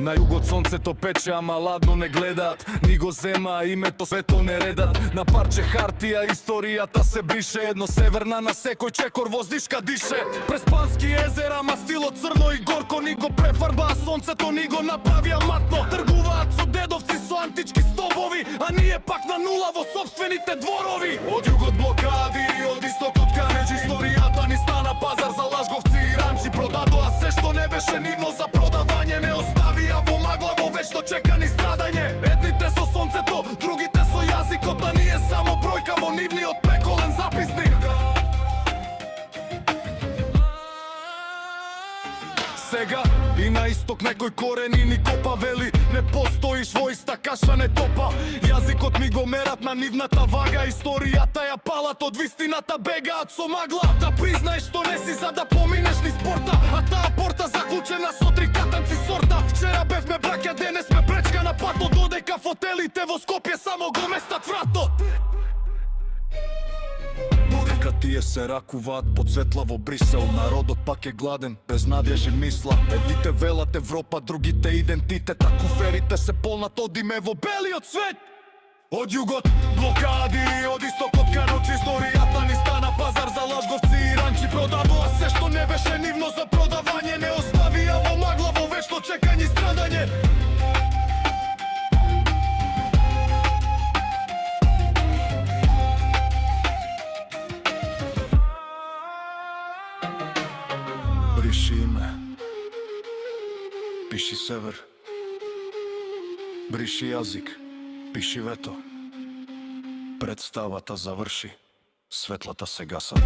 На југот сонцето пече, ама ладно не гледаат. Ни го зема, името свето не редат. На парче хартија историјата се брише. Едно северна на секој чекор воздишка дише. През Пански езера, ма стилот црно и горко. Ни го префарбаа сонцето, ни го направија матно. Тргуваат со дедовци со антички стобови, а ние пак на нула во собствените дворови. Од југот блокади, од истокот канеџ. Историјата ни стана пазар за лажговци и ранчи. Продадоа се што не беше нивно за продавање. Не оставија во магла во вечно чекани страдање. Едните со сонцето, другите со јазикот, а ние само бројка во нивниот пеколен записник. Сега и на исток некој корени ни копа, вели не постоиш во иста каша, не топа. Јазикот ми го мерат на нивната вага. Историјата ја палат, од вистината бегаат со магла. Да признаеш што не си за да поминеш ни спорта, а таа порта заклучена со три катанци сорта. Вчера бевме браќа, денес сме пречка на патот. Додека фотелите во Скопје само го местат вратот. Додека тие се ракуваат под светла во Брисел, народот пак е гладен, без надежи мисла. Едните велат Европа, другите идентитет, а куферите се полнат од име во белиот свет. Од југот блокади, од истокот каноч. Историјата ни стана пазар за лажговци и ранчи. Продадоа се што не беше нивно за продавање. Не оставија во магла во вечно чекање и страдање. Бриши име, пиши север. Бриши јазик, пиши вето. Представата заврши, светлата се гасат.